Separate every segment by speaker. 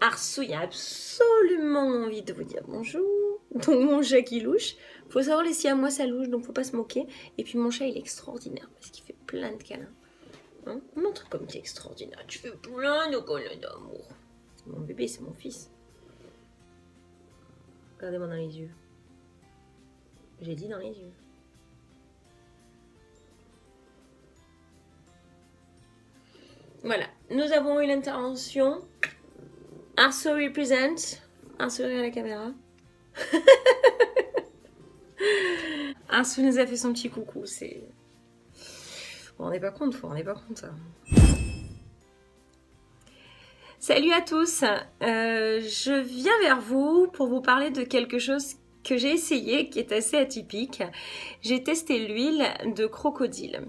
Speaker 1: Arsou, il a absolument envie de vous dire bonjour. Donc mon chat qui louche. Faut savoir les siamois ça louche, donc faut pas se moquer. Et puis mon chat il est extraordinaire parce qu'il fait plein de câlins. Hein, montre comme t'es extraordinaire. Tu fais plein de câlins d'amour. C'est mon bébé, c'est mon fils. Regardez-moi dans les yeux. J'ai dit dans les yeux. Voilà, nous avons eu l'intervention. Arso represent. Arso à la caméra. Arso nous a fait son petit coucou. C'est. Vous vous rendez pas compte, ça. Salut à tous. Je viens vers vous pour vous parler de quelque chose que j'ai essayé, qui est assez atypique. J'ai testé l'huile de crocodile.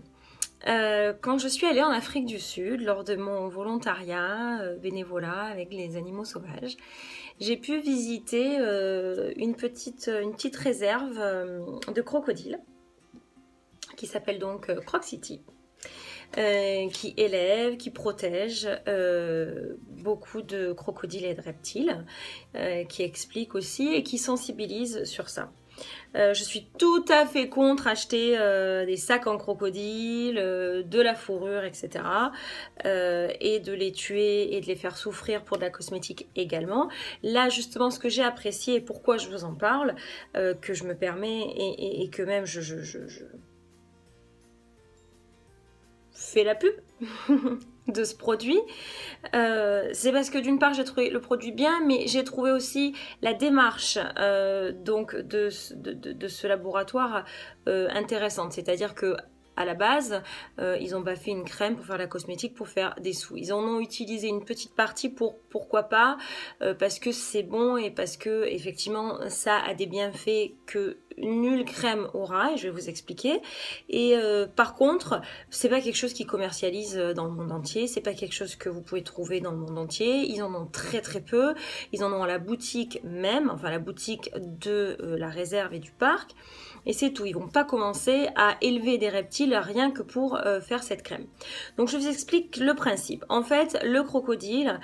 Speaker 1: Quand je suis allée en Afrique du Sud, lors de mon volontariat bénévolat avec les animaux sauvages, j'ai pu visiter une petite réserve de crocodiles qui s'appelle donc Croc City, qui élève, qui protège beaucoup de crocodiles et de reptiles, qui explique aussi et qui sensibilise sur ça. Je suis tout à fait contre acheter des sacs en crocodile, de la fourrure, etc. Et de les tuer et de les faire souffrir pour de la cosmétique également. Là, justement, ce que j'ai apprécié et pourquoi je vous en parle, que je me permets et que même je fais la pub de ce produit, c'est parce que d'une part j'ai trouvé le produit bien, mais j'ai trouvé aussi la démarche donc de ce laboratoire intéressante. C'est-à-dire que à la base, ils n'ont pas fait une crème pour faire la cosmétique, pour faire des sous. Ils en ont utilisé une petite partie pour pourquoi pas, parce que c'est bon et parce que effectivement ça a des bienfaits que nulle crème aura, et je vais vous expliquer. Et par contre, c'est pas quelque chose qui commercialise dans le monde entier, c'est pas quelque chose que vous pouvez trouver dans le monde entier. Ils en ont très très peu. Ils en ont à la boutique même, enfin la boutique de la réserve et du parc. Et c'est tout, ils vont pas commencer à élever des reptiles rien que pour faire cette crème. Donc je vous explique le principe. En fait, le crocodile,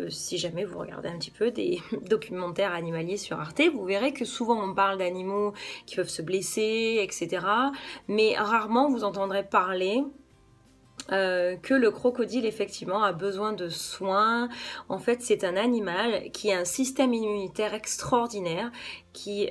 Speaker 1: si jamais vous regardez un petit peu des documentaires animaliers sur Arte, vous verrez que souvent on parle d'animaux qui peuvent se blesser, etc. Mais rarement vous entendrez parler que le crocodile effectivement a besoin de soins. En fait, c'est un animal qui a un système immunitaire extraordinaire, qui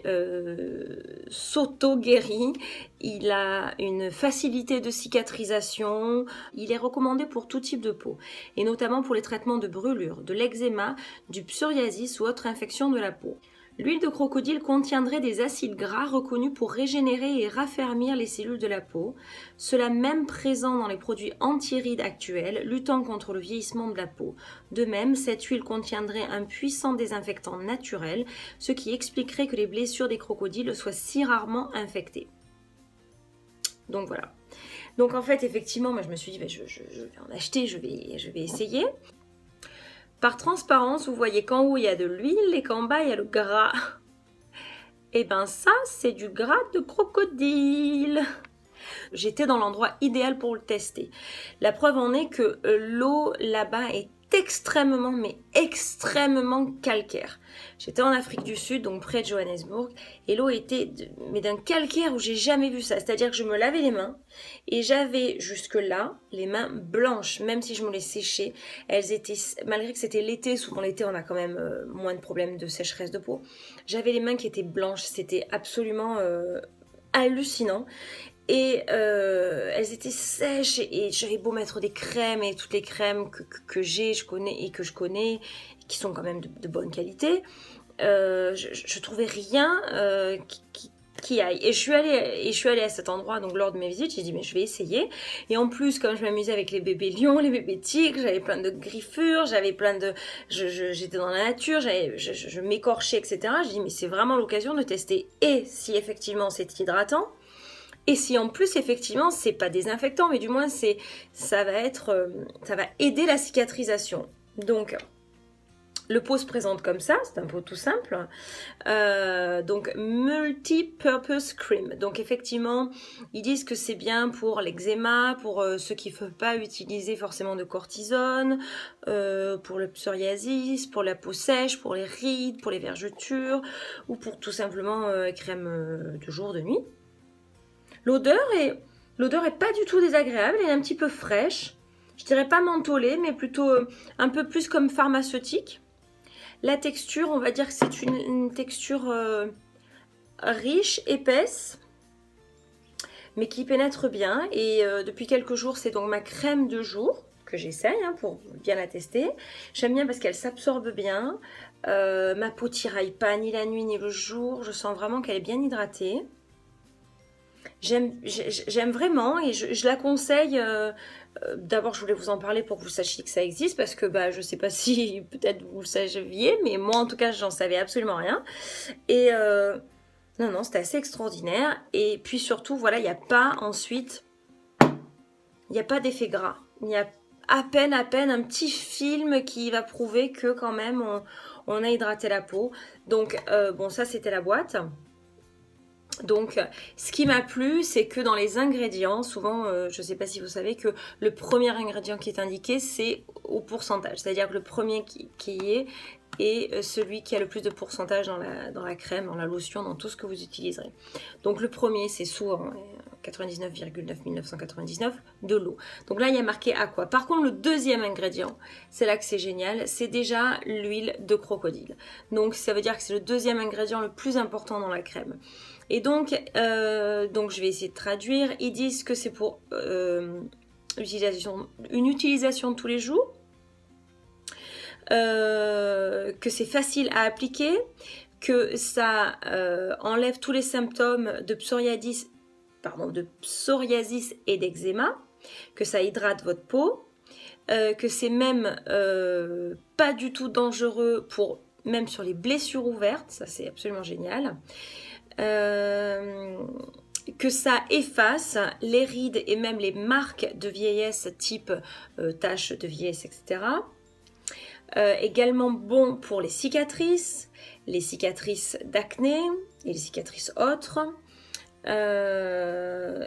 Speaker 1: s'auto-guérit. Il a une facilité de cicatrisation. Il est recommandé pour tout type de peau, et notamment pour les traitements de brûlures, de l'eczéma, du psoriasis ou autre infection de la peau. L'huile de crocodile contiendrait des acides gras reconnus pour régénérer et raffermir les cellules de la peau, cela même présent dans les produits anti-rides actuels, luttant contre le vieillissement de la peau. De même, cette huile contiendrait un puissant désinfectant naturel, ce qui expliquerait que les blessures des crocodiles soient si rarement infectées. Donc voilà. Donc en fait, effectivement, moi je me suis dit, je vais en acheter, je vais essayer. Par transparence, vous voyez qu'en haut il y a de l'huile et qu'en bas il y a le gras. Et ben ça, c'est du gras de crocodile. J'étais dans l'endroit idéal pour le tester. La preuve en est que l'eau là-bas est extrêmement, mais extrêmement calcaire. J'étais en Afrique du Sud, donc près de Johannesburg, et l'eau était d'un calcaire où j'ai jamais vu ça. C'est-à-dire que je me lavais les mains, et j'avais jusque-là les mains blanches, même si je me les séchais. Elles étaient, malgré que c'était l'été, souvent l'été on a quand même moins de problèmes de sécheresse de peau, j'avais les mains qui étaient blanches, c'était absolument hallucinant. Et elles étaient sèches, et j'avais beau mettre des crèmes, et toutes les crèmes que je connais, qui sont quand même de bonne qualité, je trouvais rien qui aille. Et je suis allée à cet endroit, donc lors de mes visites, j'ai dit mais je vais essayer. Et en plus, comme je m'amusais avec les bébés lions, les bébés tigres, j'avais plein de griffures, j'avais plein de, j'étais dans la nature, je m'écorchais, etc. J'ai dit mais c'est vraiment l'occasion de tester, et si effectivement c'est hydratant, et si en plus effectivement c'est pas désinfectant, mais du moins ça va aider la cicatrisation. Donc Le pot se présente comme ça, c'est un pot tout simple. Donc multi-purpose cream. Donc effectivement, ils disent que c'est bien pour l'eczéma, pour ceux qui ne veulent pas utiliser forcément de cortisone, pour le psoriasis, pour la peau sèche, pour les rides, pour les vergetures, ou pour tout simplement crème de jour, de nuit. L'odeur est pas du tout désagréable, elle est un petit peu fraîche. Je dirais pas mentholée, mais plutôt un peu plus comme pharmaceutique. La texture, on va dire que c'est une texture riche, épaisse, mais qui pénètre bien. Et depuis quelques jours, c'est donc ma crème de jour que j'essaye pour bien la tester. J'aime bien parce qu'elle s'absorbe bien. Ma peau tiraille pas ni la nuit ni le jour. Je sens vraiment qu'elle est bien hydratée. J'aime vraiment et je la conseille. D'abord, je voulais vous en parler pour que vous sachiez que ça existe parce que je sais pas si peut-être vous le saviez, mais moi en tout cas, j'en savais absolument rien. Et non, c'était assez extraordinaire. Et puis surtout, voilà, il n'y a pas ensuite, il n'y a pas d'effet gras. Il y a à peine un petit film qui va prouver que quand même on a hydraté la peau. Donc bon, ça c'était la boîte. Donc, ce qui m'a plu, c'est que dans les ingrédients, souvent, je ne sais pas si vous savez que le premier ingrédient qui est indiqué, c'est au pourcentage. C'est-à-dire que le premier qui est celui qui a le plus de pourcentage dans la crème, dans la lotion, dans tout ce que vous utiliserez. Donc, le premier, c'est souvent 99,9999 de l'eau. Donc là, il y a marqué aqua. Par contre, le deuxième ingrédient, c'est là que c'est génial, c'est déjà l'huile de crocodile. Donc, ça veut dire que c'est le deuxième ingrédient le plus important dans la crème. Et donc je vais essayer de traduire. Ils disent que c'est pour une utilisation de tous les jours, que c'est facile à appliquer, que ça enlève tous les symptômes de psoriasis et d'eczéma, que ça hydrate votre peau, que c'est même pas du tout dangereux même sur les blessures ouvertes, ça c'est absolument génial. Que ça efface les rides et même les marques de vieillesse type taches de vieillesse, etc. Également bon pour les cicatrices d'acné et les cicatrices autres.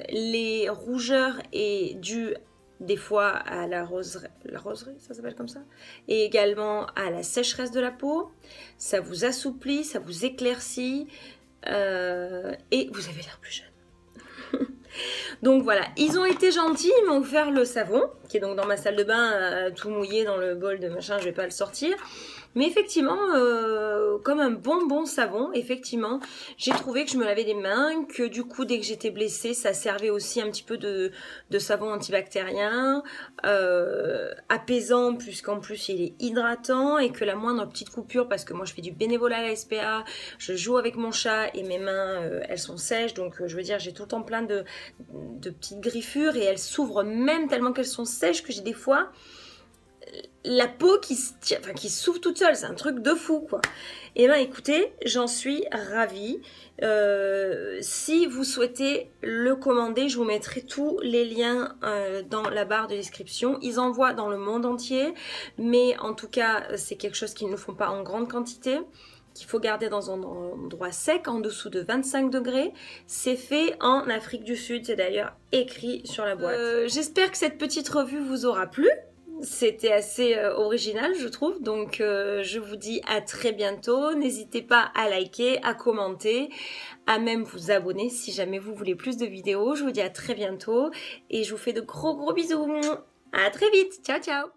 Speaker 1: Les rougeurs est dues des fois à la roserie, ça s'appelle comme ça, et également à la sécheresse de la peau. Ça vous assouplit, ça vous éclaircit. Et vous avez l'air plus jeune. Donc voilà, ils ont été gentils, ils m'ont offert le savon, qui est donc dans ma salle de bain, tout mouillé dans le bol de machin, je vais pas le sortir. Mais effectivement, comme un bon savon, effectivement, j'ai trouvé que je me lavais les mains, que du coup, dès que j'étais blessée, ça servait aussi un petit peu de savon antibactérien, apaisant, puisqu'en plus, il est hydratant, et que la moindre petite coupure, parce que moi, je fais du bénévolat à la SPA, je joue avec mon chat, et mes mains, elles sont sèches, donc je veux dire, j'ai tout le temps plein de petites griffures, et elles s'ouvrent même tellement qu'elles sont sèches, que j'ai des fois la peau qui s'ouvre toute seule, c'est un truc de fou quoi. Et écoutez, j'en suis ravie. Si vous souhaitez le commander, je vous mettrai tous les liens dans la barre de description. Ils envoient dans le monde entier, mais en tout cas, c'est quelque chose qu'ils ne font pas en grande quantité, qu'il faut garder dans un endroit sec, en dessous de 25 degrés. C'est fait en Afrique du Sud, c'est d'ailleurs écrit sur la boîte. J'espère que cette petite revue vous aura plu. C'était assez original, je trouve. Donc, je vous dis à très bientôt. N'hésitez pas à liker, à commenter, à même vous abonner si jamais vous voulez plus de vidéos. Je vous dis à très bientôt et je vous fais de gros bisous. À très vite. Ciao, ciao.